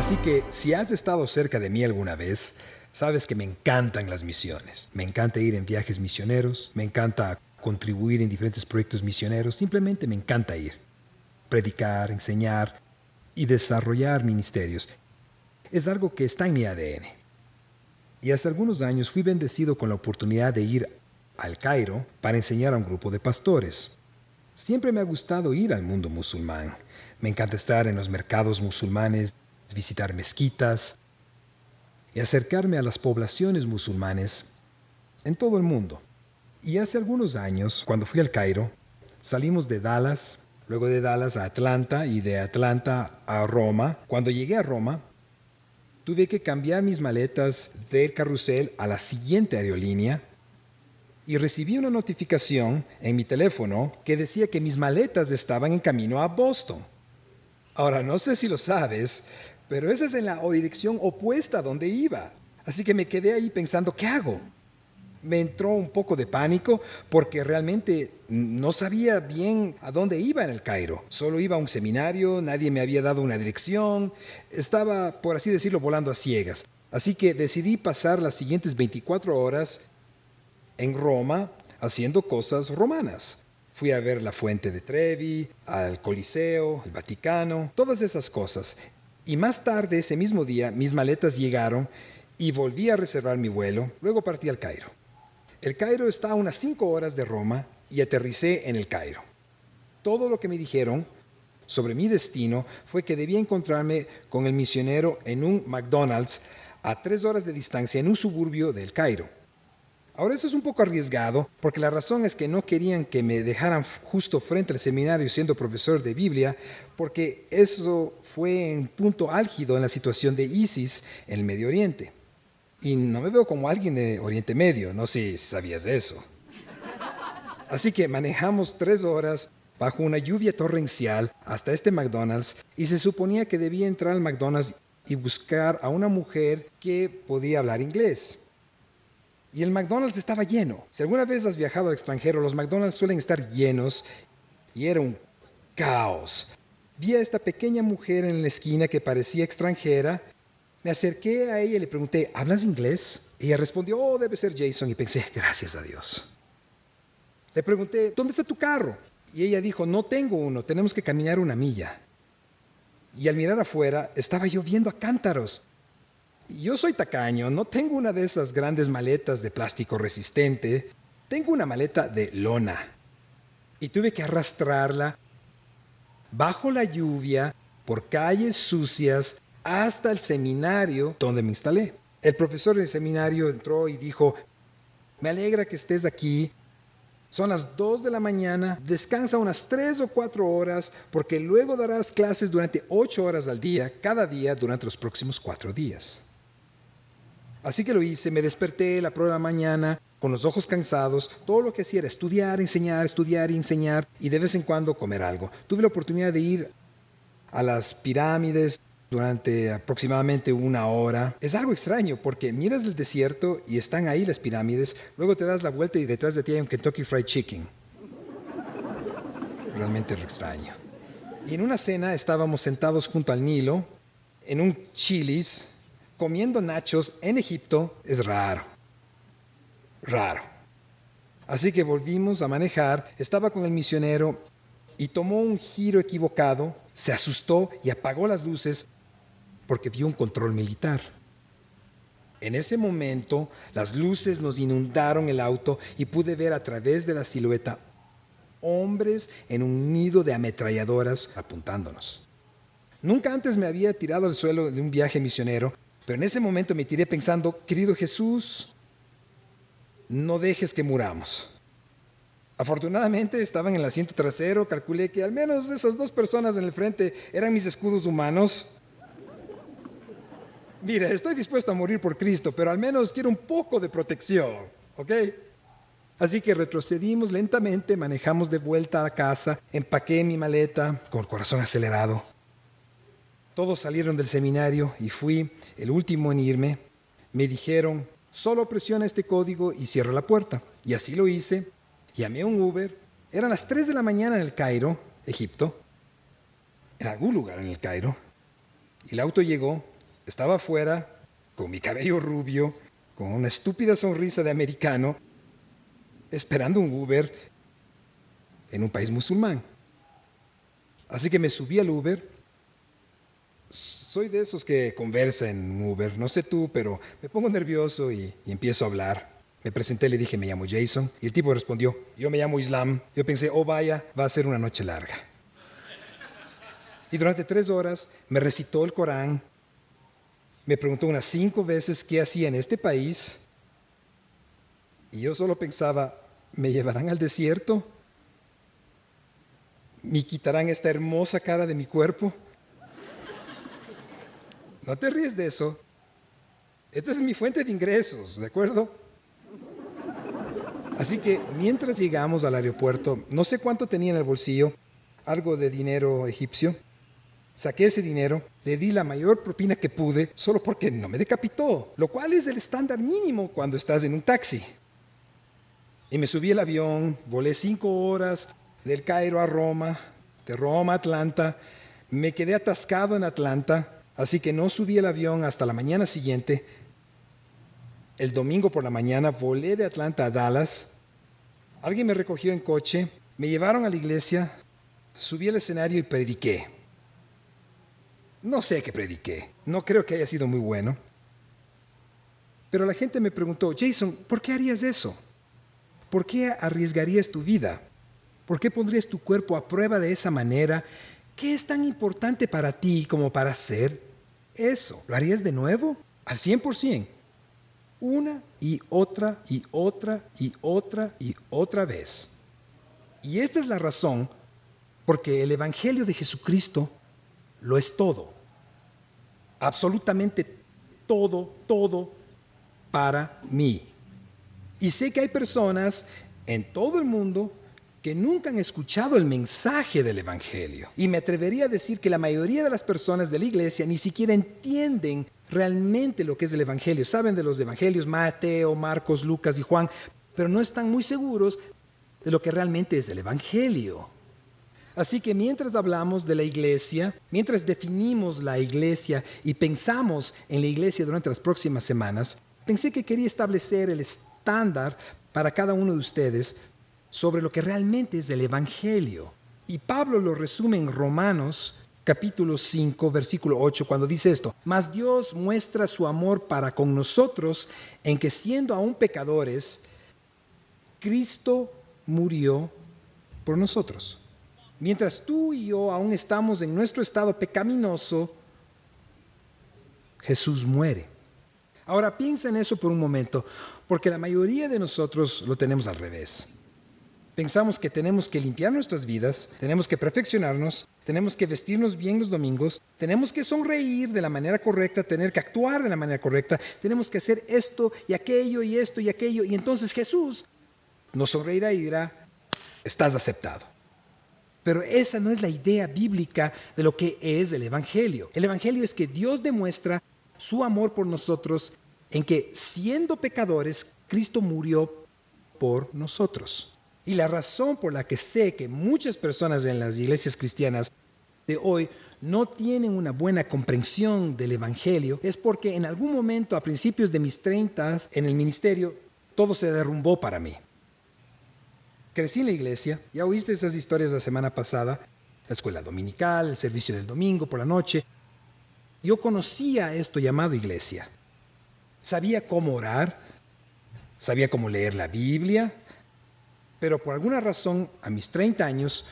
Así que si has estado cerca de mí alguna vez, sabes que me encantan las misiones. Me encanta ir en viajes misioneros, me encanta contribuir en diferentes proyectos misioneros, simplemente me encanta ir, predicar, enseñar y desarrollar ministerios. Es algo que está en mi ADN. Y hace algunos años fui bendecido con la oportunidad de ir al Cairo para enseñar a un grupo de pastores. Siempre me ha gustado ir al mundo musulmán. Me encanta estar en los mercados musulmanes, visitar mezquitas y acercarme a las poblaciones musulmanes en todo el mundo. Y hace algunos años, cuando fui al Cairo, salimos de Dallas, luego de Dallas a Atlanta y de Atlanta a Roma. Cuando llegué a Roma, tuve que cambiar mis maletas del carrusel a la siguiente aerolínea y recibí una notificación en mi teléfono que decía que mis maletas estaban en camino a Boston. Ahora, no sé si lo sabes, pero esa es en la dirección opuesta a donde iba. Así que me quedé ahí pensando, ¿qué hago? Me entró un poco de pánico porque realmente no sabía bien a dónde iba en el Cairo. Solo iba a un seminario, nadie me había dado una dirección. Estaba, por así decirlo, volando a ciegas. Así que decidí pasar las siguientes 24 horas en Roma haciendo cosas romanas. Fui a ver la Fuente de Trevi, al Coliseo, el Vaticano, todas esas cosas. Y más tarde, ese mismo día, mis maletas llegaron y volví a reservar mi vuelo. Luego partí al Cairo. El Cairo está a unas 5 horas de Roma y aterricé en el Cairo. Todo lo que me dijeron sobre mi destino fue que debía encontrarme con el misionero en un McDonald's a 3 horas de distancia en un suburbio del Cairo. Ahora eso es un poco arriesgado porque la razón es que no querían que me dejaran justo frente al seminario siendo profesor de Biblia, porque eso fue un punto álgido en la situación de ISIS en el Medio Oriente. Y no me veo como alguien de Oriente Medio, no sé si sabías de eso. Así que manejamos 3 horas bajo una lluvia torrencial hasta este McDonald's y se suponía que debía entrar al McDonald's y buscar a una mujer que podía hablar inglés. Y el McDonald's estaba lleno. Si alguna vez has viajado al extranjero, los McDonald's suelen estar llenos y era un caos. Vi a esta pequeña mujer en la esquina que parecía extranjera. Me acerqué a ella y le pregunté, ¿hablas inglés? Ella respondió, oh, debe ser Jason. Y pensé, gracias a Dios. Le pregunté, ¿dónde está tu carro? Y ella dijo, no tengo uno, tenemos que caminar 1 milla. Y al mirar afuera, estaba lloviendo a cántaros. Y yo soy tacaño, no tengo una de esas grandes maletas de plástico resistente. Tengo una maleta de lona. Y tuve que arrastrarla bajo la lluvia, por calles sucias, hasta el seminario donde me instalé. El profesor del seminario entró y dijo, me alegra que estés aquí. Son las 2 de la mañana, descansa unas 3 o 4 horas porque luego darás clases durante 8 horas al día, cada día durante los próximos 4 días. Así que lo hice, me desperté la prueba de la mañana con los ojos cansados. Todo lo que hacía era estudiar y enseñar y de vez en cuando comer algo. Tuve la oportunidad de ir a las pirámides durante aproximadamente 1 hora. Es algo extraño porque miras el desierto y están ahí las pirámides, luego te das la vuelta y detrás de ti hay un Kentucky Fried Chicken. Realmente es extraño. Y en una cena estábamos sentados junto al Nilo, en un Chili's, comiendo nachos en Egipto. Es raro. Así que volvimos a manejar, estaba con el misionero y tomó un giro equivocado, se asustó y apagó las luces porque vio un control militar. En ese momento, las luces nos inundaron el auto y pude ver a través de la silueta hombres en un nido de ametralladoras apuntándonos. Nunca antes me había tirado al suelo de un viaje misionero, pero en ese momento me tiré pensando, querido Jesús, no dejes que muramos. Afortunadamente estaba en el asiento trasero, calculé que al menos esas 2 personas en el frente eran mis escudos humanos. Mira, estoy dispuesto a morir por Cristo, pero al menos quiero un poco de protección, ¿ok? Así que retrocedimos lentamente, manejamos de vuelta a casa, empaqué mi maleta con el corazón acelerado. Todos salieron del seminario y fui el último en irme. Me dijeron, solo presiona este código y cierra la puerta. Y así lo hice. Llamé a un Uber. Eran las 3 de la mañana en el Cairo, Egipto. En algún lugar en el Cairo. El auto llegó Estaba afuera, con mi cabello rubio, con una estúpida sonrisa de americano, esperando un Uber en un país musulmán. Así que me subí al Uber. Soy de esos que conversa en Uber, no sé tú, pero me pongo nervioso y empiezo a hablar. Me presenté, le dije, me llamo Jason, y el tipo respondió, yo me llamo Islam. Yo pensé, oh vaya, va a ser una noche larga. Y durante 3 horas me recitó el Corán, me preguntó unas 5 veces qué hacía en este país, y yo solo pensaba, ¿me llevarán al desierto? ¿Me quitarán esta hermosa cara de mi cuerpo? No te ríes de eso. Esta es mi fuente de ingresos, ¿de acuerdo? Así que mientras llegamos al aeropuerto, no sé cuánto tenía en el bolsillo, algo de dinero egipcio. Saqué ese dinero, le di la mayor propina que pude, solo porque no me decapitó, lo cual es el estándar mínimo cuando estás en un taxi. Y me subí al avión, volé 5 horas del Cairo a Roma, de Roma a Atlanta. Me quedé atascado en Atlanta, así que no subí el avión hasta la mañana siguiente. El domingo por la mañana volé de Atlanta a Dallas. Alguien me recogió en coche, me llevaron a la iglesia, subí al escenario y prediqué. No sé qué prediqué, no creo que haya sido muy bueno. Pero la gente me preguntó, Jason, ¿por qué harías eso? ¿Por qué arriesgarías tu vida? ¿Por qué pondrías tu cuerpo a prueba de esa manera? ¿Qué es tan importante para ti como para hacer eso? ¿Lo harías de nuevo? Al 100%. Una y otra y otra y otra y otra vez. Y esta es la razón porque el Evangelio de Jesucristo lo es todo. Absolutamente todo, todo para mí. Y sé que hay personas en todo el mundo que nunca han escuchado el mensaje del Evangelio. Y me atrevería a decir que la mayoría de las personas de la iglesia ni siquiera entienden realmente lo que es el Evangelio. Saben de los Evangelios, Mateo, Marcos, Lucas y Juan, pero no están muy seguros de lo que realmente es el Evangelio. Así que mientras hablamos de la iglesia, mientras definimos la iglesia y pensamos en la iglesia durante las próximas semanas, pensé que quería establecer el estándar para cada uno de ustedes sobre lo que realmente es el Evangelio. Y Pablo lo resume en Romanos capítulo 5, versículo 8, cuando dice esto: mas Dios muestra su amor para con nosotros en que siendo aún pecadores, Cristo murió por nosotros. Mientras tú y yo aún estamos en nuestro estado pecaminoso, Jesús muere. Ahora piensa en eso por un momento, porque la mayoría de nosotros lo tenemos al revés. Pensamos que tenemos que limpiar nuestras vidas, tenemos que perfeccionarnos, tenemos que vestirnos bien los domingos, tenemos que sonreír de la manera correcta, tener que actuar de la manera correcta, tenemos que hacer esto y aquello y esto y aquello, y entonces Jesús nos sonreirá y dirá, estás aceptado. Pero esa no es la idea bíblica de lo que es el Evangelio. El Evangelio es que Dios demuestra su amor por nosotros en que, siendo pecadores, Cristo murió por nosotros. Y la razón por la que sé que muchas personas en las iglesias cristianas de hoy no tienen una buena comprensión del Evangelio es porque en algún momento, a principios de mis 30 en el ministerio, todo se derrumbó para mí. Crecí en la iglesia, ya oíste esas historias la semana pasada, la escuela dominical, el servicio del domingo por la noche. Yo conocía esto llamado iglesia. Sabía cómo orar, sabía cómo leer la Biblia, pero por alguna razón, a mis 30 años,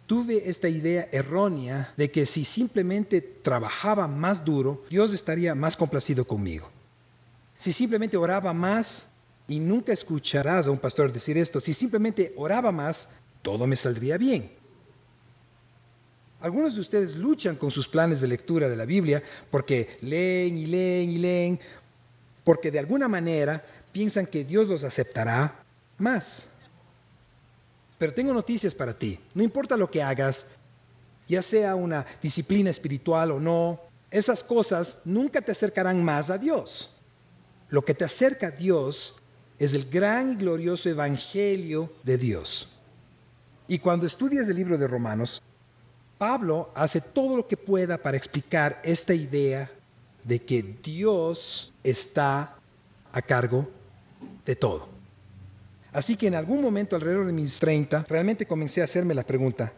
tuve esta idea errónea de que si simplemente trabajaba más duro, Dios estaría más complacido conmigo. Si simplemente oraba más, y nunca escucharás a un pastor decir esto, si simplemente oraba más, todo me saldría bien. Algunos de ustedes luchan con sus planes de lectura de la Biblia porque leen y leen y leen, porque de alguna manera piensan que Dios los aceptará más. Pero tengo noticias para ti. No importa lo que hagas, ya sea una disciplina espiritual o no, esas cosas nunca te acercarán más a Dios. Lo que te acerca a Dios es el gran y glorioso Evangelio de Dios. Y cuando estudias el libro de Romanos, Pablo hace todo lo que pueda para explicar esta idea de que Dios está a cargo de todo. Así que en algún momento alrededor de mis 30, realmente comencé a hacerme la pregunta,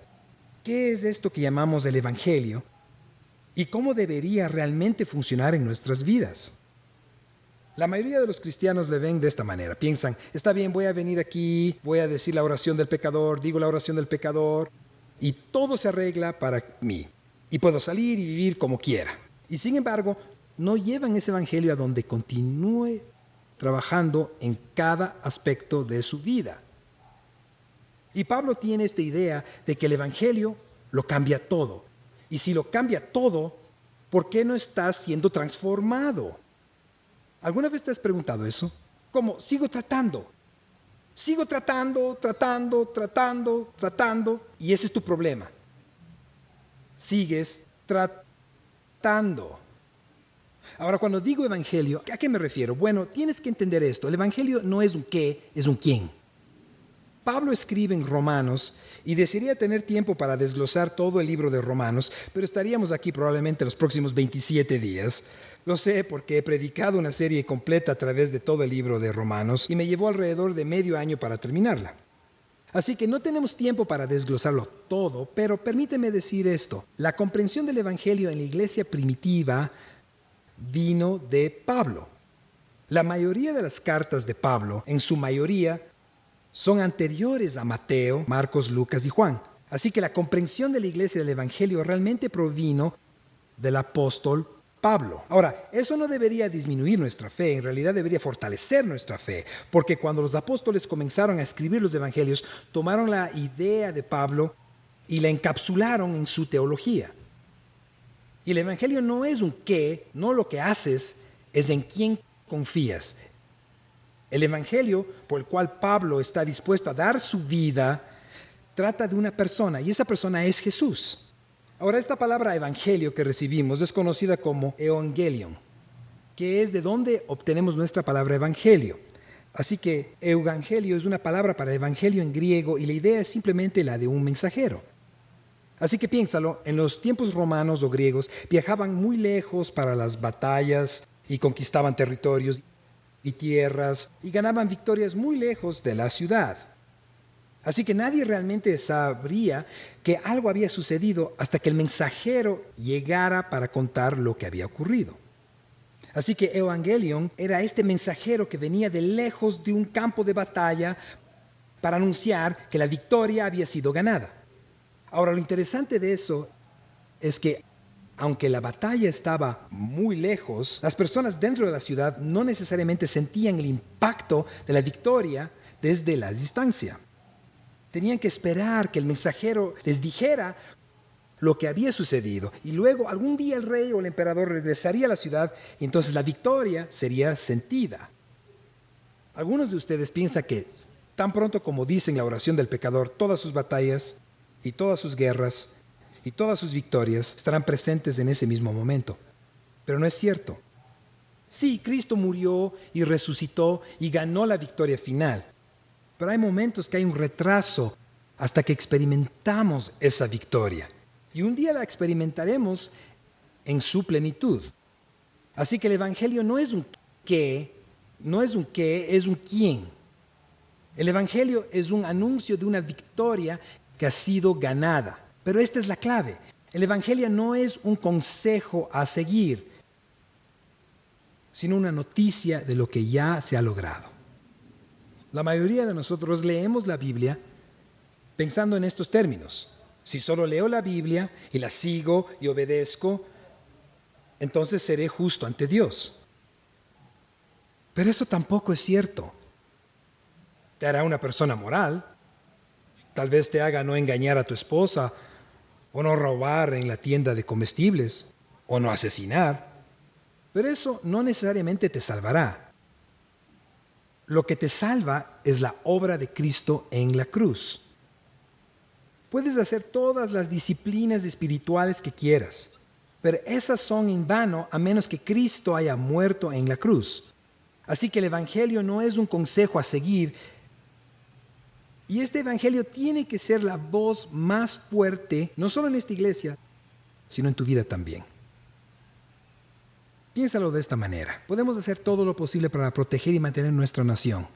¿qué es esto que llamamos el Evangelio? ¿Y cómo debería realmente funcionar en nuestras vidas? La mayoría de los cristianos le ven de esta manera. Piensan, está bien, voy a venir aquí, voy a decir la oración del pecador, digo la oración del pecador, y todo se arregla para mí. Y puedo salir y vivir como quiera. Y sin embargo, no llevan ese evangelio a donde continúe trabajando en cada aspecto de su vida. Y Pablo tiene esta idea de que el evangelio lo cambia todo. Y si lo cambia todo, ¿por qué no estás siendo transformado? ¿Alguna vez te has preguntado eso? ¿Cómo? Sigo tratando, y ese es tu problema. Sigues tratando. Ahora, cuando digo evangelio, ¿a qué me refiero? Bueno, tienes que entender esto. El evangelio no es un qué, es un quién. Pablo escribe en Romanos y desearía tener tiempo para desglosar todo el libro de Romanos, pero estaríamos aquí probablemente los próximos 27 días. Lo sé porque he predicado una serie completa a través de todo el libro de Romanos y me llevó alrededor de medio año para terminarla. Así que no tenemos tiempo para desglosarlo todo, pero permíteme decir esto. La comprensión del evangelio en la iglesia primitiva vino de Pablo. La mayoría de las cartas de Pablo, en su mayoría, son anteriores a Mateo, Marcos, Lucas y Juan. Así que la comprensión de la iglesia del evangelio realmente provino del apóstol Pablo. Ahora, eso no debería disminuir nuestra fe, en realidad debería fortalecer nuestra fe, porque cuando los apóstoles comenzaron a escribir los evangelios, tomaron la idea de Pablo y la encapsularon en su teología. Y el evangelio no es un qué, no lo que haces, es en quién confías. El evangelio por el cual Pablo está dispuesto a dar su vida trata de una persona, y esa persona es Jesús. Ahora, esta palabra evangelio que recibimos es conocida como evangelion, que es de donde obtenemos nuestra palabra evangelio. Así que euangelio es una palabra para evangelio en griego y la idea es simplemente la de un mensajero. Así que piénsalo, en los tiempos romanos o griegos viajaban muy lejos para las batallas y conquistaban territorios y tierras y ganaban victorias muy lejos de la ciudad. Así que nadie realmente sabría que algo había sucedido hasta que el mensajero llegara para contar lo que había ocurrido. Así que Evangelion era este mensajero que venía de lejos de un campo de batalla para anunciar que la victoria había sido ganada. Ahora, lo interesante de eso es que aunque la batalla estaba muy lejos, las personas dentro de la ciudad no necesariamente sentían el impacto de la victoria desde la distancia. Tenían que esperar que el mensajero les dijera lo que había sucedido y luego algún día el rey o el emperador regresaría a la ciudad y entonces la victoria sería sentida. Algunos de ustedes piensan que tan pronto como dicen la oración del pecador, todas sus batallas y todas sus guerras y todas sus victorias estarán presentes en ese mismo momento. Pero no es cierto. Sí, Cristo murió y resucitó y ganó la victoria final. Pero hay momentos que hay un retraso hasta que experimentamos esa victoria. Y un día la experimentaremos en su plenitud. Así que el evangelio no es un qué, es un quién. El evangelio es un anuncio de una victoria que ha sido ganada. Pero esta es la clave. El evangelio no es un consejo a seguir, sino una noticia de lo que ya se ha logrado. La mayoría de nosotros leemos la Biblia pensando en estos términos. Si solo leo la Biblia y la sigo y obedezco, entonces seré justo ante Dios. Pero eso tampoco es cierto. Te hará una persona moral. Tal vez te haga no engañar a tu esposa, o no robar en la tienda de comestibles, o no asesinar. Pero eso no necesariamente te salvará. Lo que te salva es la obra de Cristo en la cruz. Puedes hacer todas las disciplinas espirituales que quieras, pero esas son en vano a menos que Cristo haya muerto en la cruz. Así que el evangelio no es un consejo a seguir, y este evangelio tiene que ser la voz más fuerte, no solo en esta iglesia, sino en tu vida también. Piénsalo de esta manera. Podemos hacer todo lo posible para proteger y mantener nuestra nación,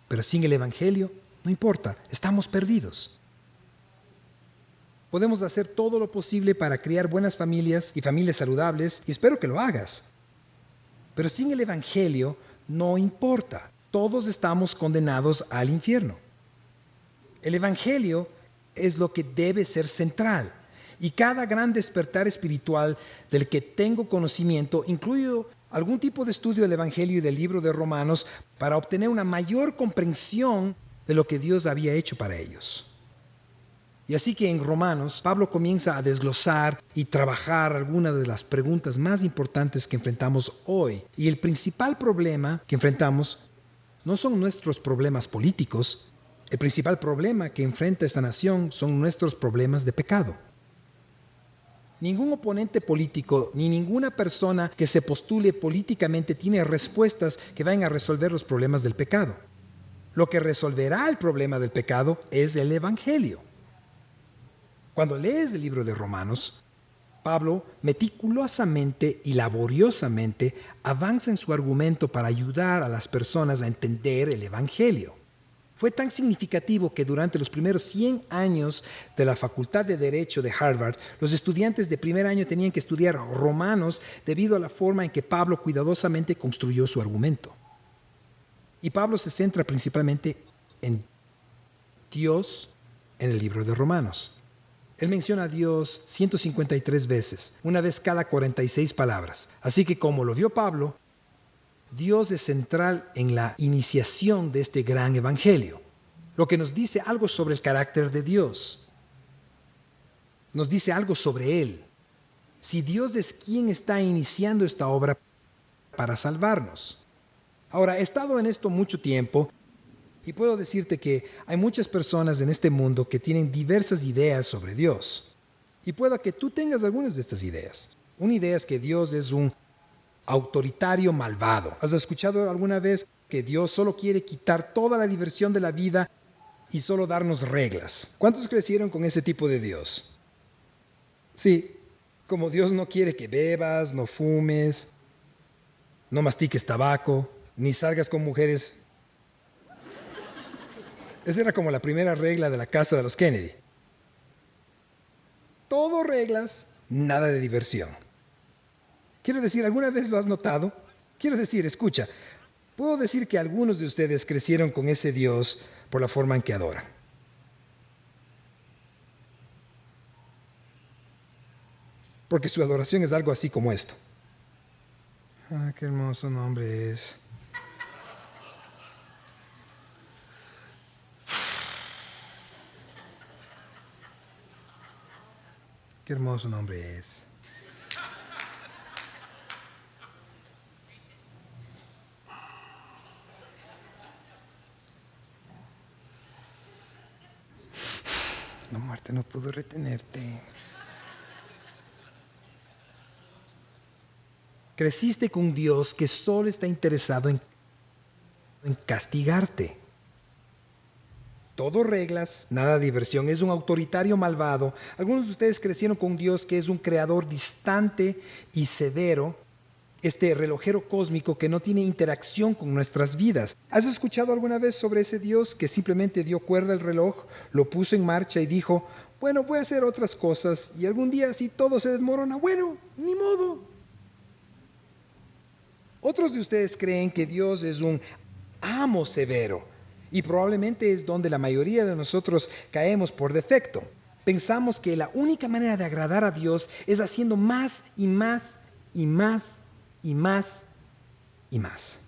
pero sin el Evangelio, no importa, estamos perdidos. Podemos hacer todo lo posible para crear buenas familias y familias saludables, y espero que lo hagas. Pero sin el Evangelio, no importa. Todos estamos condenados al infierno. El Evangelio es lo que debe ser central. Y cada gran despertar espiritual del que tengo conocimiento incluye algún tipo de estudio del Evangelio y del libro de Romanos para obtener una mayor comprensión de lo que Dios había hecho para ellos. Y así que en Romanos, Pablo comienza a desglosar y trabajar algunas de las preguntas más importantes que enfrentamos hoy. Y el principal problema que enfrentamos no son nuestros problemas políticos. El principal problema que enfrenta esta nación son nuestros problemas de pecado. Ningún oponente político ni ninguna persona que se postule políticamente tiene respuestas que vayan a resolver los problemas del pecado. Lo que resolverá el problema del pecado es el Evangelio. Cuando lees el libro de Romanos, Pablo meticulosamente y laboriosamente avanza en su argumento para ayudar a las personas a entender el Evangelio. Fue tan significativo que durante los primeros 100 años de la Facultad de Derecho de Harvard, los estudiantes de primer año tenían que estudiar Romanos debido a la forma en que Pablo cuidadosamente construyó su argumento. Y Pablo se centra principalmente en Dios en el libro de Romanos. Él menciona a Dios 153 veces, una vez cada 46 palabras. Así que como lo vio Pablo, Dios es central en la iniciación de este gran evangelio, lo que nos dice algo sobre el carácter de Dios. Nos dice algo sobre Él. Si Dios es quien está iniciando esta obra para salvarnos. Ahora, he estado en esto mucho tiempo y puedo decirte que hay muchas personas en este mundo que tienen diversas ideas sobre Dios. Y pueda que tú tengas algunas de estas ideas. Una idea es que Dios es un autoritario malvado. ¿Has escuchado alguna vez que Dios solo quiere quitar toda la diversión de la vida y solo darnos reglas? ¿Cuántos crecieron con ese tipo de Dios? Sí, como Dios no quiere que bebas, no fumes, no mastiques tabaco, ni salgas con mujeres. Esa era como la primera regla de la casa de los Kennedy. Todo reglas, nada de diversión. Quiero decir, ¿alguna vez lo has notado? Quiero decir, escucha, puedo decir que algunos de ustedes crecieron con ese Dios por la forma en que adoran. Porque su adoración es algo así como esto. Ah, qué hermoso nombre es. Qué hermoso nombre es. La muerte no pudo retenerte. Creciste con un Dios que solo está interesado en castigarte. Todo reglas, nada de diversión. Es un autoritario malvado. Algunos de ustedes crecieron con un Dios que es un creador distante y severo. Este relojero cósmico que no tiene interacción con nuestras vidas. ¿Has escuchado alguna vez sobre ese Dios que simplemente dio cuerda al reloj, lo puso en marcha y dijo, bueno, voy a hacer otras cosas y algún día si todo se desmorona, bueno, ni modo? Otros de ustedes creen que Dios es un amo severo y probablemente es donde la mayoría de nosotros caemos por defecto. Pensamos que la única manera de agradar a Dios es haciendo más y más y más y más y más.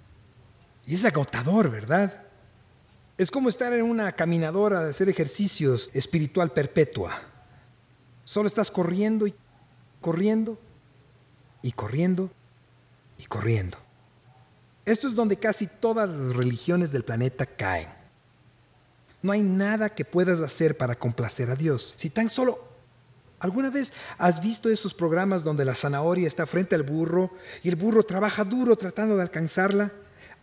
Y es agotador, ¿verdad? Es como estar en una caminadora de hacer ejercicios espiritual perpetua. Solo estás corriendo y corriendo y corriendo y corriendo. Esto es donde casi todas las religiones del planeta caen. No hay nada que puedas hacer para complacer a Dios. Si tan solo ¿alguna vez has visto esos programas donde la zanahoria está frente al burro y el burro trabaja duro tratando de alcanzarla?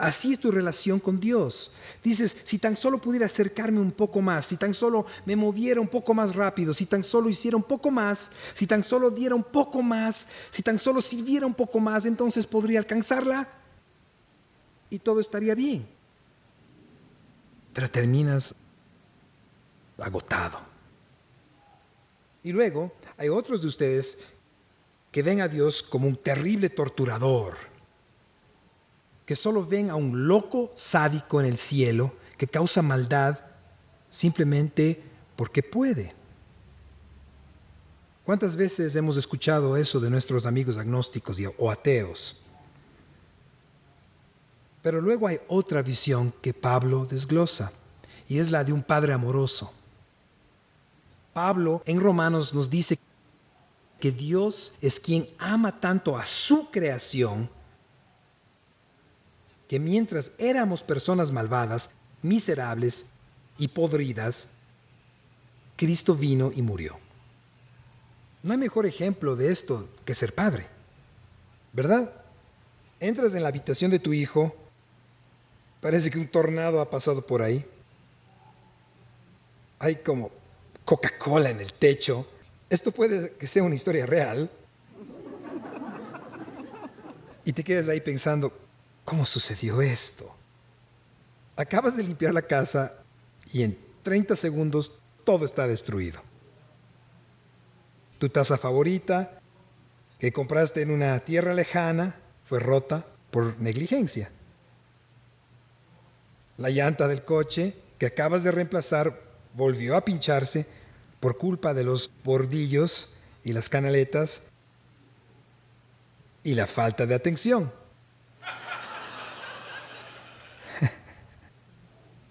Así es tu relación con Dios. Dices, si tan solo pudiera acercarme un poco más, si tan solo me moviera un poco más rápido, si tan solo hiciera un poco más, si tan solo diera un poco más, si tan solo sirviera un poco más, entonces podría alcanzarla y todo estaría bien. Pero terminas agotado. Y luego hay otros de ustedes que ven a Dios como un terrible torturador, que solo ven a un loco sádico en el cielo que causa maldad simplemente porque puede. ¿Cuántas veces hemos escuchado eso de nuestros amigos agnósticos o ateos? Pero luego hay otra visión que Pablo desglosa, y es la de un padre amoroso. Pablo en Romanos nos dice que Dios es quien ama tanto a su creación, que mientras éramos personas malvadas, miserables y podridas, Cristo vino y murió. No hay mejor ejemplo de esto que ser padre, ¿verdad? Entras en la habitación de tu hijo, parece que un tornado ha pasado por ahí. Hay como Coca-Cola en el techo. Esto puede que sea una historia real. Y te quedas ahí pensando, ¿cómo sucedió esto? Acabas de limpiar la casa y en 30 segundos todo está destruido. Tu taza favorita, que compraste en una tierra lejana, fue rota por negligencia. La llanta del coche que acabas de reemplazar volvió a pincharse por culpa de los bordillos y las canaletas y la falta de atención.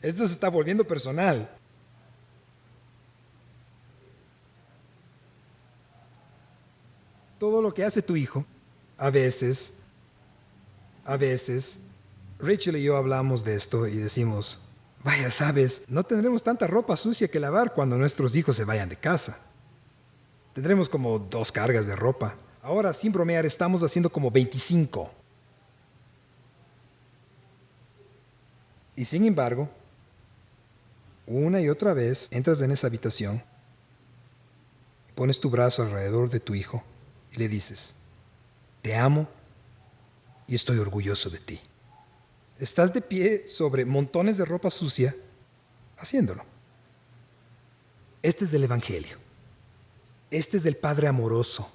Esto se está volviendo personal. Todo lo que hace tu hijo, a veces, Rachel y yo hablamos de esto y decimos, vaya, sabes, no tendremos tanta ropa sucia que lavar cuando nuestros hijos se vayan de casa. Tendremos como 2 cargas de ropa. Ahora, sin bromear, estamos haciendo como 25. Y sin embargo, una y otra vez entras en esa habitación, pones tu brazo alrededor de tu hijo y le dices, te amo y estoy orgulloso de ti. Estás de pie sobre montones de ropa sucia haciéndolo. Este es el Evangelio. Este es el Padre amoroso.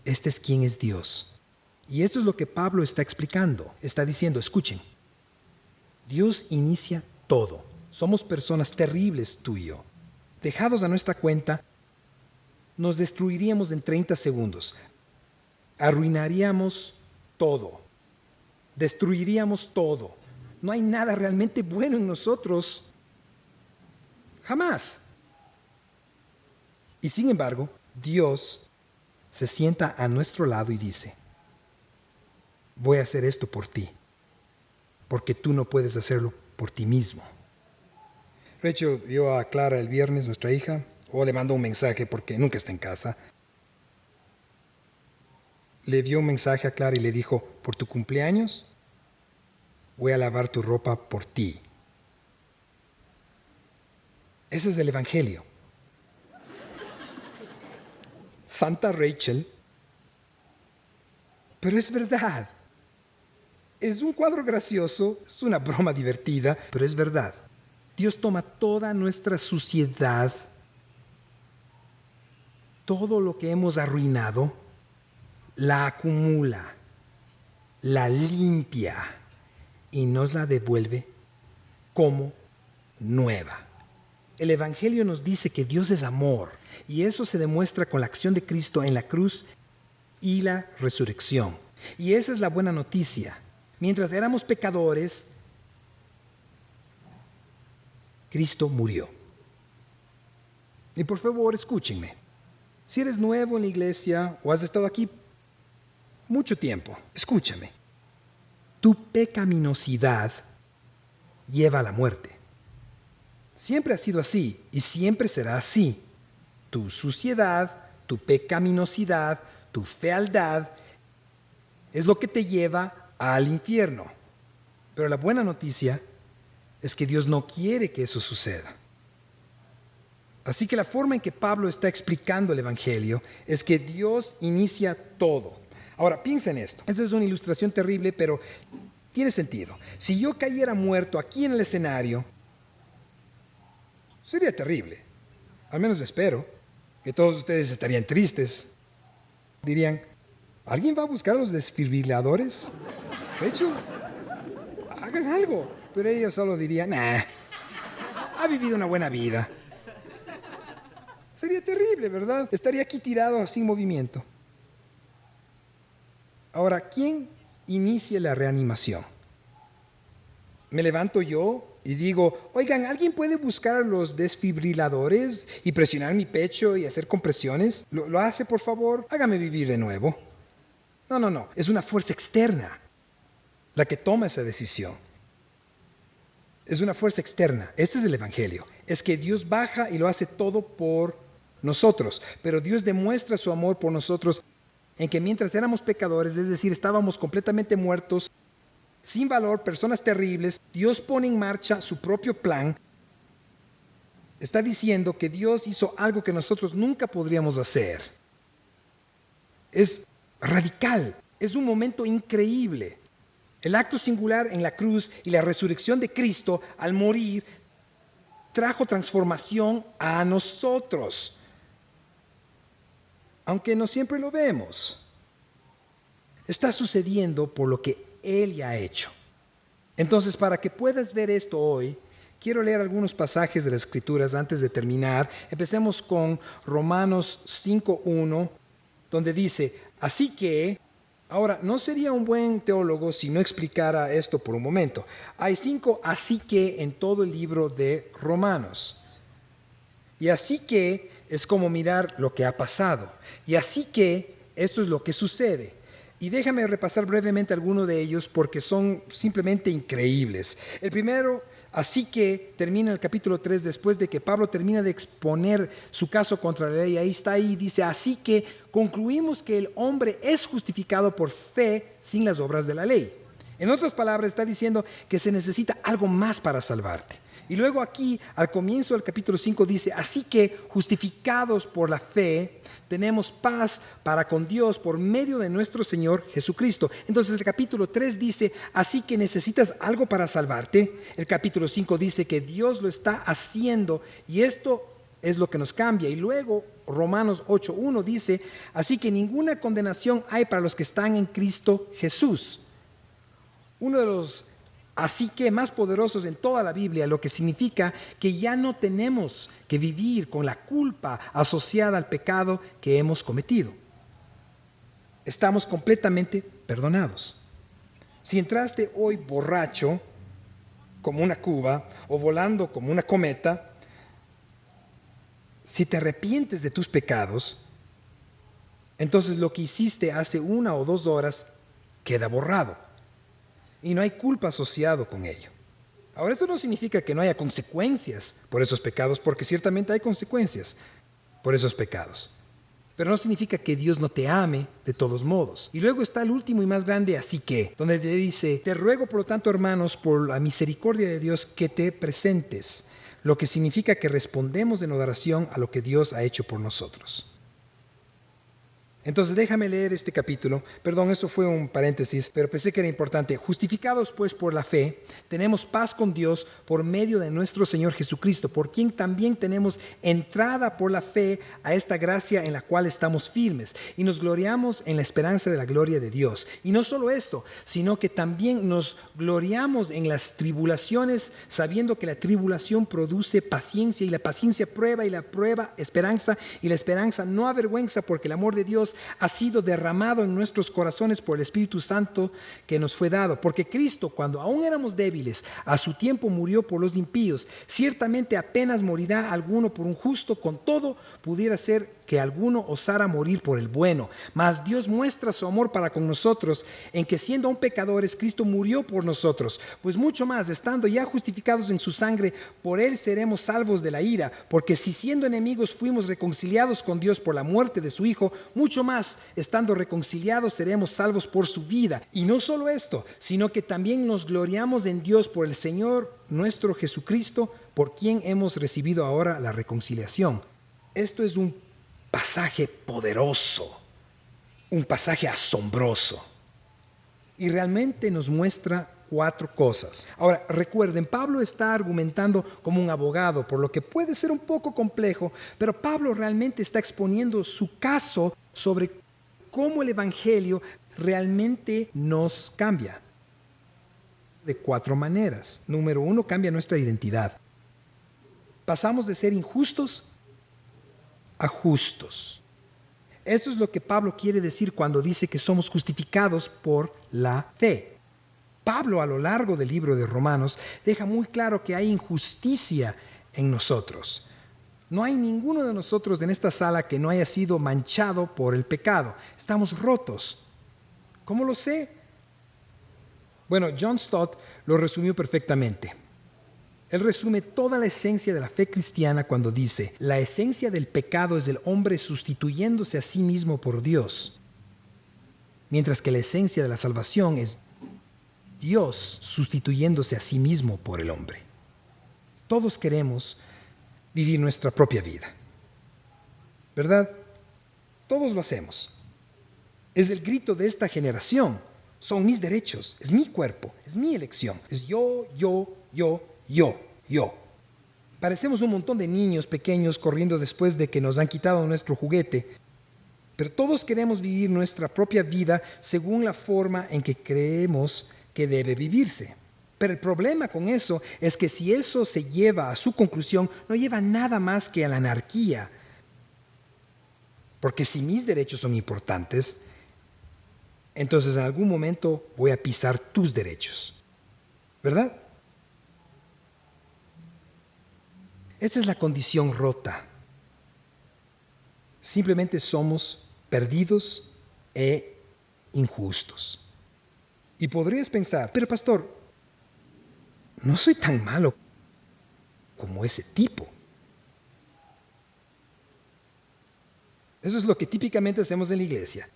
Este es quien es Dios. Y esto es lo que Pablo está explicando. Está diciendo, escuchen, Dios inicia todo. Somos personas terribles, tú y yo. Dejados a nuestra cuenta, nos destruiríamos en 30 segundos. Arruinaríamos todo. Destruiríamos todo. No hay nada realmente bueno en nosotros. Jamás. Y sin embargo, Dios se sienta a nuestro lado y dice, voy a hacer esto por ti, porque tú no puedes hacerlo por ti mismo. Rachel vio a Clara el viernes, nuestra hija, o le mandó un mensaje porque nunca está en casa. Le dio un mensaje a Clara y le dijo, por tu cumpleaños, voy a lavar tu ropa por ti. Ese es el Evangelio. Santa Rachel, pero es verdad. Es un cuadro gracioso, es una broma divertida, pero es verdad. Dios toma toda nuestra suciedad, todo lo que hemos arruinado, la acumula, la limpia y nos la devuelve como nueva. El Evangelio nos dice que Dios es amor y eso se demuestra con la acción de Cristo en la cruz y la resurrección. Y esa es la buena noticia. Mientras éramos pecadores, Cristo murió. Y por favor, escúchenme. Si eres nuevo en la iglesia o has estado aquí mucho tiempo, escúchame. Tu pecaminosidad lleva a la muerte. Siempre ha sido así y siempre será así. Tu suciedad, tu pecaminosidad, tu fealdad es lo que te lleva al infierno. Pero la buena noticia es que Dios no quiere que eso suceda. Así que la forma en que Pablo está explicando el Evangelio es que Dios inicia todo. Ahora, piensa en esto. Esta es una ilustración terrible, pero tiene sentido. Si yo cayera muerto aquí en el escenario, sería terrible. Al menos espero que todos ustedes estarían tristes. Dirían, ¿alguien va a buscar a los desfibriladores? De hecho, hagan algo. Pero ellos solo dirían, nah, ha vivido una buena vida. Sería terrible, ¿verdad? Estaría aquí tirado sin movimiento. Ahora, ¿quién inicia la reanimación? ¿Me levanto yo y digo, oigan, ¿alguien puede buscar los desfibriladores y presionar mi pecho y hacer compresiones? ¿Lo hace, por favor? Hágame vivir de nuevo. No. Es una fuerza externa la que toma esa decisión. Es una fuerza externa. Este es el Evangelio. Es que Dios baja y lo hace todo por nosotros. Pero Dios demuestra su amor por nosotros en que mientras éramos pecadores, es decir, estábamos completamente muertos, sin valor, personas terribles, Dios pone en marcha su propio plan. Está diciendo que Dios hizo algo que nosotros nunca podríamos hacer. Es radical, es un momento increíble. El acto singular en la cruz y la resurrección de Cristo al morir trajo transformación a nosotros. Aunque no siempre lo vemos. Está sucediendo por lo que Él ya ha hecho. Entonces, para que puedas ver esto hoy, quiero leer algunos pasajes de las Escrituras antes de terminar. Empecemos con Romanos 5:1, donde dice, así que, ahora, no sería un buen teólogo si no explicara esto por un momento. Hay 5 así que en todo el libro de Romanos. Y así que es como mirar lo que ha pasado. Y así que esto es lo que sucede. Y déjame repasar brevemente algunos de ellos porque son simplemente increíbles. El primero, así que termina el capítulo 3 después de que Pablo termina de exponer su caso contra la ley. Ahí está, dice, así que concluimos que el hombre es justificado por fe sin las obras de la ley. En otras palabras, está diciendo que se necesita algo más para salvarte. Y luego aquí, al comienzo del capítulo 5, dice, así que justificados por la fe, tenemos paz para con Dios por medio de nuestro Señor Jesucristo. Entonces el capítulo 3 dice, así que necesitas algo para salvarte. El capítulo 5 dice que Dios lo está haciendo y esto es lo que nos cambia. Y luego Romanos 8:1 dice, así que ninguna condenación hay para los que están en Cristo Jesús. Uno de los así que más poderosos en toda la Biblia, lo que significa que ya no tenemos que vivir con la culpa asociada al pecado que hemos cometido. Estamos completamente perdonados. Si entraste hoy borracho como una cuba o volando como una cometa, si te arrepientes de tus pecados, entonces lo que hiciste hace 1 o 2 horas queda borrado. Y no hay culpa asociado con ello. Ahora, esto no significa que no haya consecuencias por esos pecados, porque ciertamente hay consecuencias por esos pecados. Pero no significa que Dios no te ame de todos modos. Y luego está el último y más grande, así que, donde te dice, te ruego por lo tanto, hermanos, por la misericordia de Dios, que te presentes. Lo que significa que respondemos en oración a lo que Dios ha hecho por nosotros. Entonces déjame leer este capítulo. Perdón, eso fue un paréntesis, pero pensé que era importante. Justificados pues por la fe, tenemos paz con Dios por medio de nuestro Señor Jesucristo, por quien también tenemos entrada por la fe a esta gracia en la cual estamos firmes y nos gloriamos en la esperanza de la gloria de Dios. Y no solo esto, sino que también nos gloriamos en las tribulaciones, sabiendo que la tribulación produce paciencia y la paciencia prueba y la prueba esperanza y la esperanza no avergüenza, porque el amor de Dios ha sido derramado en nuestros corazones por el Espíritu Santo que nos fue dado. Porque Cristo, cuando aún éramos débiles, a su tiempo murió por los impíos. Ciertamente apenas morirá alguno por un justo, con todo pudiera ser que alguno osara morir por el bueno. Mas Dios muestra su amor para con nosotros en que, siendo aún pecadores, Cristo murió por nosotros. Pues mucho más, estando ya justificados en su sangre, por él seremos salvos de la ira. Porque si siendo enemigos fuimos reconciliados con Dios por la muerte de su Hijo, mucho más, estando reconciliados, seremos salvos por su vida. Y no solo esto, sino que también nos gloriamos en Dios por el Señor nuestro Jesucristo, por quien hemos recibido ahora la reconciliación. Esto es un pasaje poderoso, un pasaje asombroso. Y realmente nos muestra 4 cosas. Ahora, recuerden, Pablo está argumentando como un abogado, por lo que puede ser un poco complejo, pero Pablo realmente está exponiendo su caso sobre cómo el Evangelio realmente nos cambia. De 4 maneras. Número 1, cambia nuestra identidad. Pasamos de ser injustos a justos. Eso es lo que Pablo quiere decir cuando dice que somos justificados por la fe. Pablo, a lo largo del libro de Romanos, deja muy claro que hay injusticia en nosotros. No hay ninguno de nosotros en esta sala que no haya sido manchado por el pecado. Estamos rotos. ¿Cómo lo sé? Bueno, John Stott lo resumió perfectamente. Él resume toda la esencia de la fe cristiana cuando dice: la esencia del pecado es el hombre sustituyéndose a sí mismo por Dios, mientras que la esencia de la salvación es Dios sustituyéndose a sí mismo por el hombre. Todos queremos vivir nuestra propia vida, ¿verdad? Todos lo hacemos. Es el grito de esta generación. Son mis derechos, es mi cuerpo, es mi elección. Es yo. Parecemos un montón de niños pequeños corriendo después de que nos han quitado nuestro juguete. Pero todos queremos vivir nuestra propia vida según la forma en que creemos que debe vivirse. Pero el problema con eso es que si eso se lleva a su conclusión, no lleva nada más que a la anarquía. Porque si mis derechos son importantes, entonces en algún momento voy a pisar tus derechos, ¿verdad? Esa es la condición rota. Simplemente somos perdidos e injustos. Y podrías pensar: pero pastor, no soy tan malo como ese tipo. Eso es lo que típicamente hacemos en la iglesia.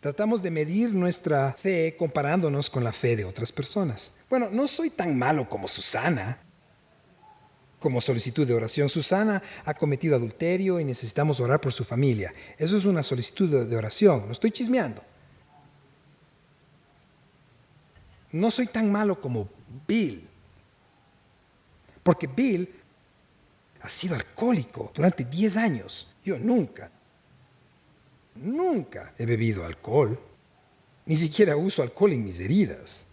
Tratamos de medir nuestra fe comparándonos con la fe de otras personas. Bueno, no soy tan malo como Susana. Como solicitud de oración: Susana ha cometido adulterio y necesitamos orar por su familia. Eso es una solicitud de oración, no estoy chismeando. No soy tan malo como Bill, porque Bill ha sido alcohólico durante 10 años. Yo nunca he bebido alcohol. Ni siquiera uso alcohol en mis heridas.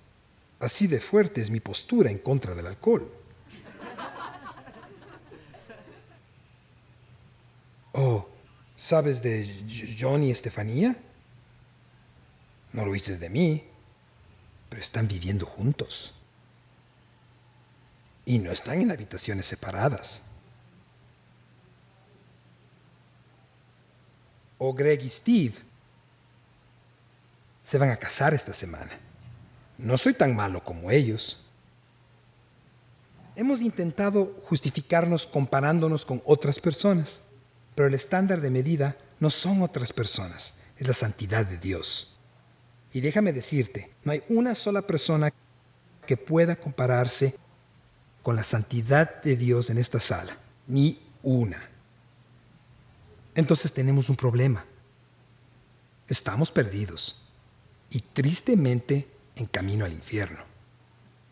Así de fuerte es mi postura en contra del alcohol. Oh, ¿sabes de John y Estefanía? No lo oíste de mí, pero están viviendo juntos. Y no están en habitaciones separadas. O Greg y Steve se van a casar esta semana. No soy tan malo como ellos. Hemos intentado justificarnos comparándonos con otras personas. Pero el estándar de medida no son otras personas, es la santidad de Dios. Y déjame decirte, no hay una sola persona que pueda compararse con la santidad de Dios en esta sala, ni una. Entonces tenemos un problema. Estamos perdidos y tristemente en camino al infierno.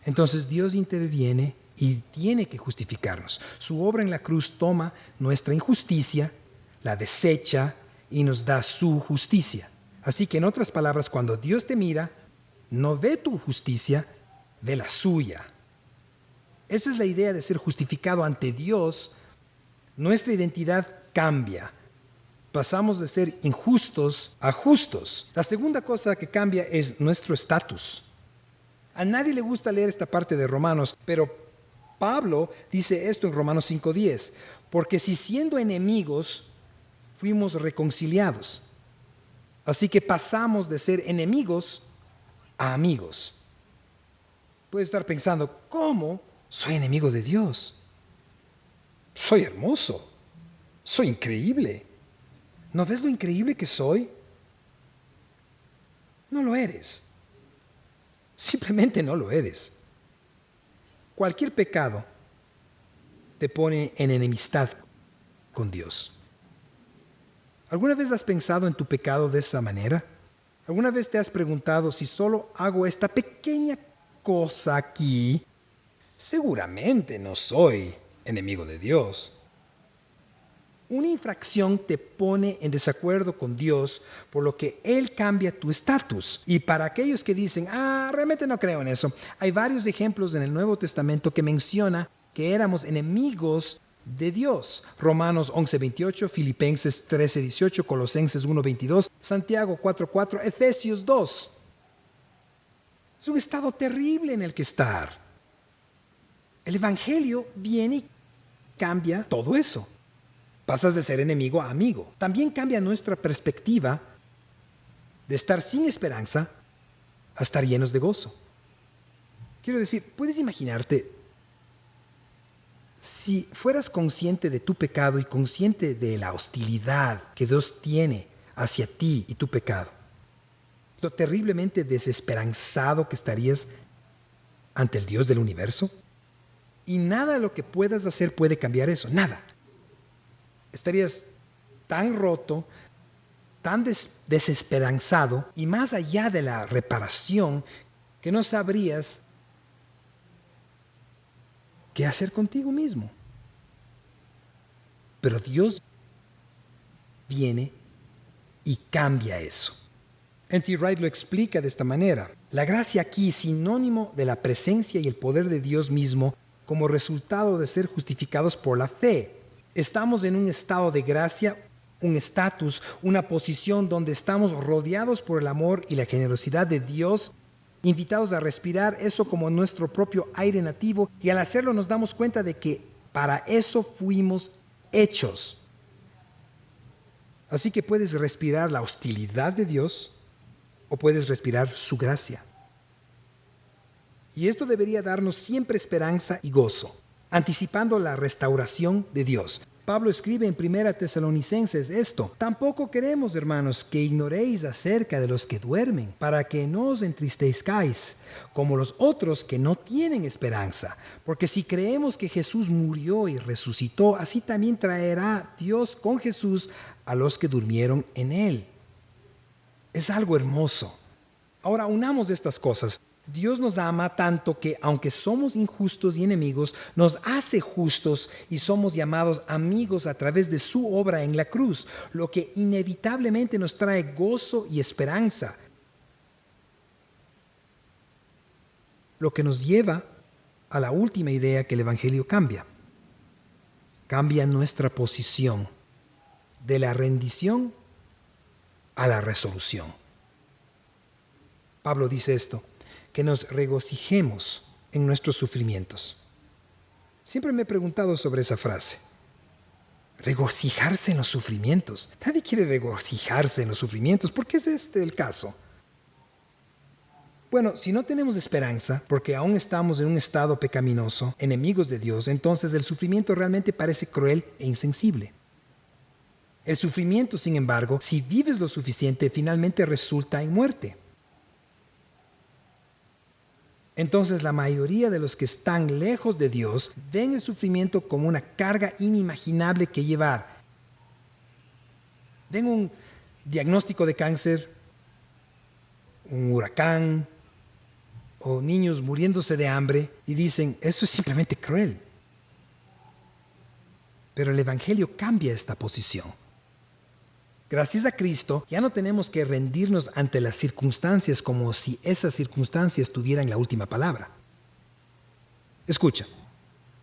Entonces Dios interviene y tiene que justificarnos. Su obra en la cruz toma nuestra injusticia, la desecha y nos da su justicia. Así que en otras palabras, cuando Dios te mira, no ve tu justicia, ve la suya. Esa es la idea de ser justificado ante Dios. Nuestra identidad cambia. Pasamos de ser injustos a justos. La segunda cosa que cambia es nuestro estatus. A nadie le gusta leer esta parte de Romanos, pero Pablo dice esto en Romanos 5:10, porque si siendo enemigos fuimos reconciliados, así que pasamos de ser enemigos a amigos. Puedes estar pensando: ¿cómo soy enemigo de Dios? Soy hermoso, soy increíble. ¿No ves lo increíble que soy? No lo eres. Simplemente no lo eres. Cualquier pecado te pone en enemistad con Dios. ¿Alguna vez has pensado en tu pecado de esa manera? ¿Alguna vez te has preguntado si solo hago esta pequeña cosa aquí, seguramente no soy enemigo de Dios? Una infracción te pone en desacuerdo con Dios, por lo que Él cambia tu estatus. Y para aquellos que dicen, realmente no creo en eso, hay varios ejemplos en el Nuevo Testamento que menciona que éramos enemigos de Dios. Romanos 11:28, Filipenses 13:18, Colosenses 1:22, Santiago 4:4, Efesios 2. Es un estado terrible en el que estar. El Evangelio viene y cambia todo eso. Pasas de ser enemigo a amigo. También cambia nuestra perspectiva de estar sin esperanza a estar llenos de gozo. Quiero decir, ¿puedes imaginarte si fueras consciente de tu pecado y consciente de la hostilidad que Dios tiene hacia ti y tu pecado? Lo terriblemente desesperanzado que estarías ante el Dios del universo. Y nada de lo que puedas hacer puede cambiar eso, nada. Estarías tan roto, tan desesperanzado y más allá de la reparación que no sabrías qué hacer contigo mismo. Pero Dios viene y cambia eso. N.T. Wright lo explica de esta manera. La gracia aquí es sinónimo de la presencia y el poder de Dios mismo como resultado de ser justificados por la fe. Estamos en un estado de gracia, un estatus, una posición donde estamos rodeados por el amor y la generosidad de Dios, invitados a respirar eso como nuestro propio aire nativo, y al hacerlo nos damos cuenta de que para eso fuimos hechos. Así que puedes respirar la hostilidad de Dios o puedes respirar su gracia. Y esto debería darnos siempre esperanza y gozo, anticipando la restauración de Dios. Pablo escribe en 1 Tesalonicenses esto: tampoco queremos, hermanos, que ignoréis acerca de los que duermen, para que no os entristezcáis, como los otros que no tienen esperanza. Porque si creemos que Jesús murió y resucitó, así también traerá Dios con Jesús a los que durmieron en él. Es algo hermoso. Ahora unamos estas cosas. Dios nos ama tanto que, aunque somos injustos y enemigos, nos hace justos y somos llamados amigos a través de su obra en la cruz, lo que inevitablemente nos trae gozo y esperanza. Lo que nos lleva a la última idea que el Evangelio cambia. Cambia nuestra posición de la rendición a la resolución. Pablo dice esto: que nos regocijemos en nuestros sufrimientos. Siempre me he preguntado sobre esa frase. Regocijarse en los sufrimientos. Nadie quiere regocijarse en los sufrimientos. ¿Por qué es este el caso? Bueno, si no tenemos esperanza, porque aún estamos en un estado pecaminoso, enemigos de Dios, entonces el sufrimiento realmente parece cruel e insensible. El sufrimiento, sin embargo, si vives lo suficiente, finalmente resulta en muerte. Entonces la mayoría de los que están lejos de Dios ven el sufrimiento como una carga inimaginable que llevar. Ven un diagnóstico de cáncer, un huracán o niños muriéndose de hambre y dicen, eso es simplemente cruel. Pero el Evangelio cambia esta posición. Gracias a Cristo, ya no tenemos que rendirnos ante las circunstancias como si esas circunstancias tuvieran la última palabra. Escucha,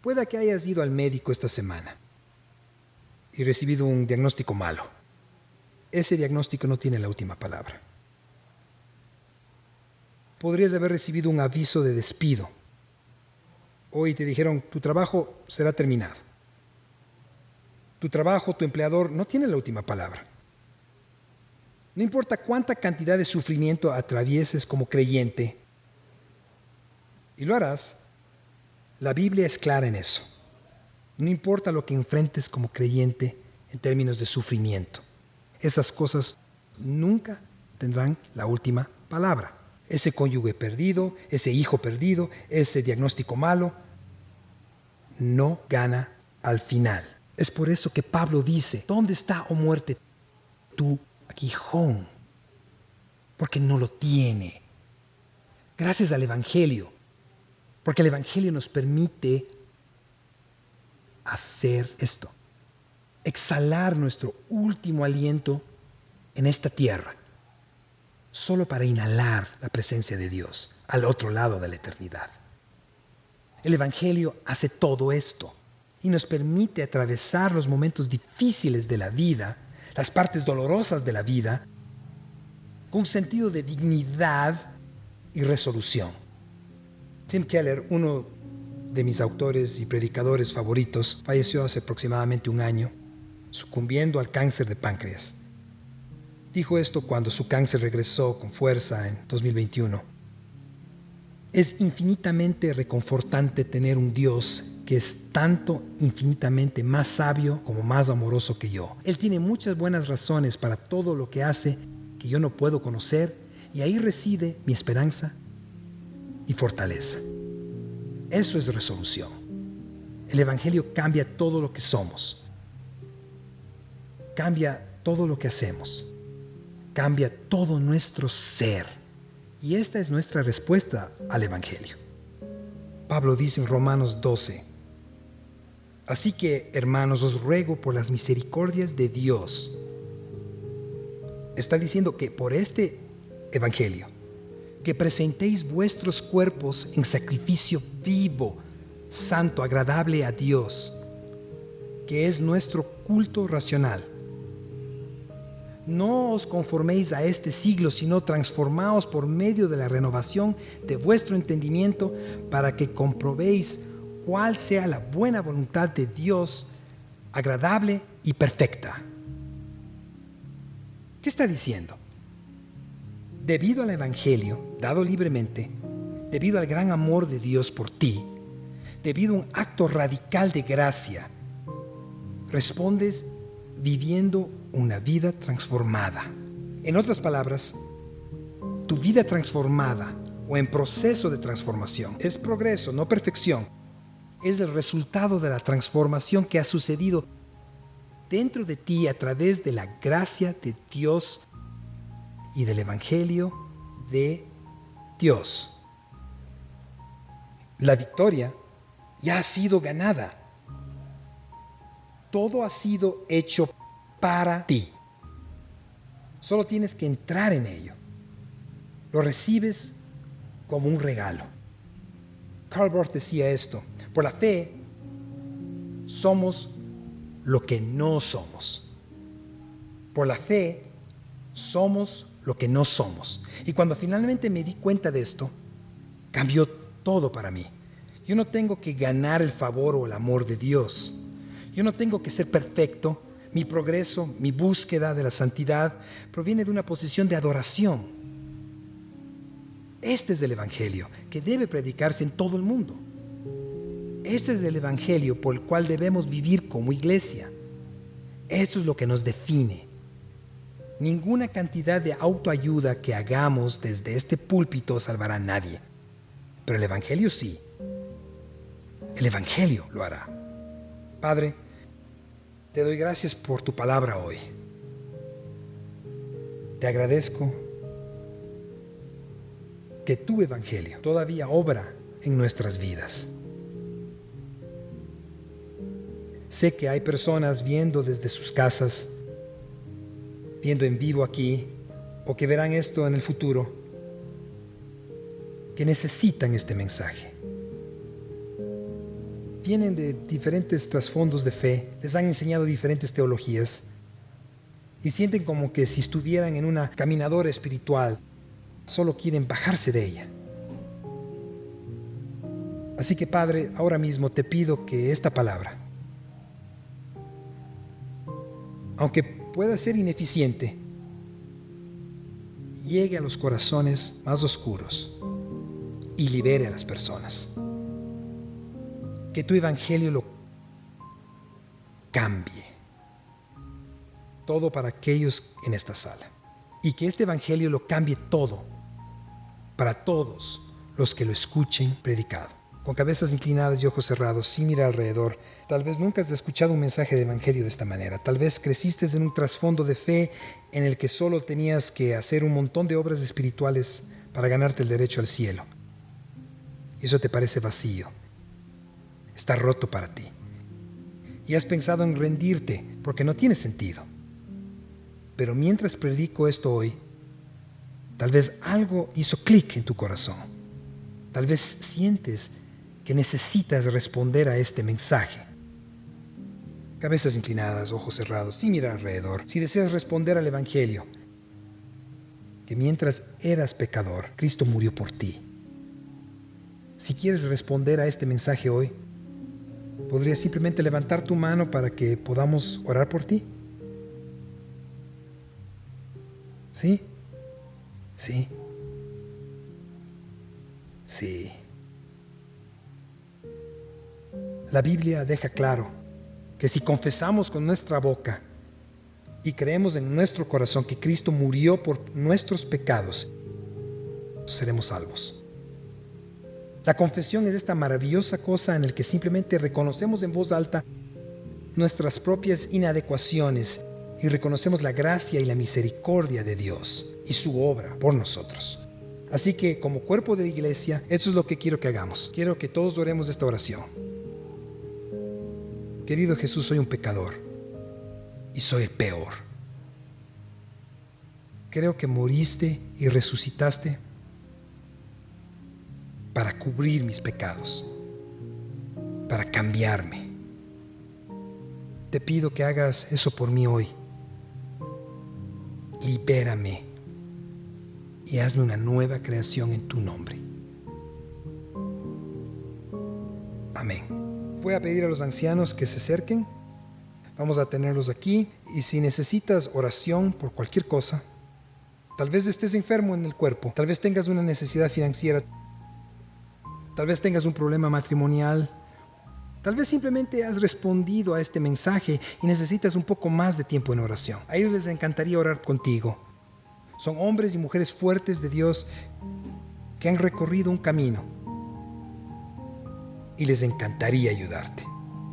pueda que hayas ido al médico esta semana y recibido un diagnóstico malo. Ese diagnóstico no tiene la última palabra. Podrías haber recibido un aviso de despido. Hoy te dijeron, tu trabajo será terminado. Tu trabajo, tu empleador, no tiene la última palabra. No importa cuánta cantidad de sufrimiento atravieses como creyente, y lo harás, la Biblia es clara en eso. No importa lo que enfrentes como creyente en términos de sufrimiento, esas cosas nunca tendrán la última palabra. Ese cónyuge perdido, ese hijo perdido, ese diagnóstico malo, no gana al final. Es por eso que Pablo dice, ¿dónde está, oh muerte, tu aguijón? Porque no lo tiene. Gracias al Evangelio. Porque el Evangelio nos permite hacer esto. Exhalar nuestro último aliento en esta tierra. Solo para inhalar la presencia de Dios al otro lado de la eternidad. El Evangelio hace todo esto y nos permite atravesar los momentos difíciles de la vida, las partes dolorosas de la vida, con un sentido de dignidad y resolución. Tim Keller, uno de mis autores y predicadores favoritos, falleció hace aproximadamente un año, sucumbiendo al cáncer de páncreas. Dijo esto cuando su cáncer regresó con fuerza en 2021. Es infinitamente reconfortante tener un Dios que es tanto infinitamente más sabio como más amoroso que yo. Él tiene muchas buenas razones para todo lo que hace que yo no puedo conocer, y ahí reside mi esperanza y fortaleza. Eso es resolución. El Evangelio cambia todo lo que somos. Cambia todo lo que hacemos. Cambia todo nuestro ser. Y esta es nuestra respuesta al Evangelio. Pablo dice en Romanos 12, así que, hermanos, os ruego por las misericordias de Dios. Está diciendo que por este Evangelio, que presentéis vuestros cuerpos en sacrificio vivo, santo, agradable a Dios, que es nuestro culto racional. No os conforméis a este siglo, sino transformaos por medio de la renovación de vuestro entendimiento, para que comprobéis cuál sea la buena voluntad de Dios, agradable y perfecta. ¿Qué está diciendo? Debido al Evangelio, dado libremente, debido al gran amor de Dios por ti, debido a un acto radical de gracia, respondes viviendo una vida transformada. En otras palabras, tu vida transformada o en proceso de transformación es progreso, no perfección. Es el resultado de la transformación que ha sucedido dentro de ti a través de la gracia de Dios y del Evangelio de Dios. La victoria ya ha sido ganada. Todo ha sido hecho para ti. Solo tienes que entrar en ello. Lo recibes como un regalo. Karl Barth decía esto: por la fe somos lo que no somos. Por la fe somos lo que no somos. Y cuando finalmente me di cuenta de esto, cambió todo para mí. Yo no tengo que ganar el favor o el amor de Dios. Yo no tengo que ser perfecto. Mi progreso, mi búsqueda de la santidad proviene de una posición de adoración. Este es el Evangelio que debe predicarse en todo el mundo. Este es el Evangelio por el cual debemos vivir como iglesia. Eso es lo que nos define. Ninguna cantidad de autoayuda que hagamos desde este púlpito salvará a nadie. Pero el Evangelio sí. El Evangelio lo hará. Padre, te doy gracias por tu palabra hoy. Te agradezco que tu Evangelio todavía obra en nuestras vidas. Sé que hay personas viendo desde sus casas, viendo en vivo aquí, o que verán esto en el futuro, que necesitan este mensaje. Vienen de diferentes trasfondos de fe, les han enseñado diferentes teologías y sienten como que si estuvieran en una caminadora espiritual, solo quieren bajarse de ella. Así que, Padre, ahora mismo te pido que esta palabra, aunque pueda ser ineficiente, llegue a los corazones más oscuros y libere a las personas. Que tu Evangelio lo cambie. Todo para aquellos en esta sala. Y que este Evangelio lo cambie todo para todos los que lo escuchen predicado. Con cabezas inclinadas y ojos cerrados, sin mirar alrededor, tal vez nunca has escuchado un mensaje del Evangelio de esta manera. Tal vez creciste en un trasfondo de fe en el que solo tenías que hacer un montón de obras espirituales para ganarte el derecho al cielo. Y eso te parece vacío. Está roto para ti. Y has pensado en rendirte porque no tiene sentido. Pero mientras predico esto hoy, tal vez algo hizo clic en tu corazón. Tal vez sientes que necesitas responder a este mensaje. Cabezas inclinadas, ojos cerrados, sin mirar alrededor. Si deseas responder al Evangelio, que mientras eras pecador, Cristo murió por ti. Si quieres responder a este mensaje hoy, ¿podrías simplemente levantar tu mano para que podamos orar por ti? ¿Sí? Sí. Sí. La Biblia deja claro que si confesamos con nuestra boca y creemos en nuestro corazón que Cristo murió por nuestros pecados, seremos salvos. La confesión es esta maravillosa cosa en la que simplemente reconocemos en voz alta nuestras propias inadecuaciones y reconocemos la gracia y la misericordia de Dios y su obra por nosotros. Así que como cuerpo de la iglesia, eso es lo que quiero que hagamos. Quiero que todos oremos esta oración. Querido Jesús, soy un pecador y soy el peor. Creo que moriste y resucitaste para cubrir mis pecados, para cambiarme. Te pido que hagas eso por mí hoy. Libérame y hazme una nueva creación en tu nombre. Amén. Voy a pedir a los ancianos que se acerquen. Vamos a tenerlos aquí. Y si necesitas oración por cualquier cosa, tal vez estés enfermo en el cuerpo, tal vez tengas una necesidad financiera, tal vez tengas un problema matrimonial, tal vez simplemente has respondido a este mensaje y necesitas un poco más de tiempo en oración. A ellos les encantaría orar contigo. Son hombres y mujeres fuertes de Dios que han recorrido un camino y les encantaría ayudarte.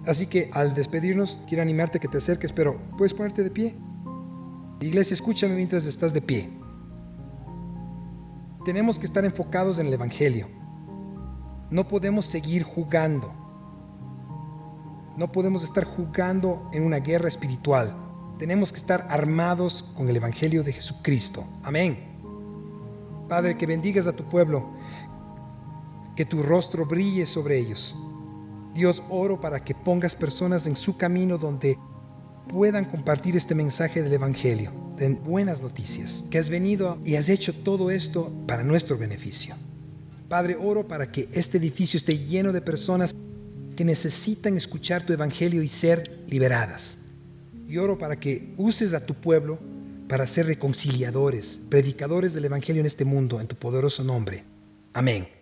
Así que al despedirnos, quiero animarte a que te acerques, pero ¿puedes ponerte de pie? Iglesia, escúchame mientras estás de pie. Tenemos que estar enfocados en el Evangelio. No podemos seguir jugando. No podemos estar jugando en una guerra espiritual. Tenemos que estar armados con el Evangelio de Jesucristo. Amén. Padre, que bendigas a tu pueblo, que tu rostro brille sobre ellos. Dios, oro para que pongas personas en su camino donde puedan compartir este mensaje del Evangelio, de buenas noticias, que has venido y has hecho todo esto para nuestro beneficio. Padre, oro para que este edificio esté lleno de personas que necesitan escuchar tu Evangelio y ser liberadas. Y oro para que uses a tu pueblo para ser reconciliadores, predicadores del Evangelio en este mundo, en tu poderoso nombre. Amén.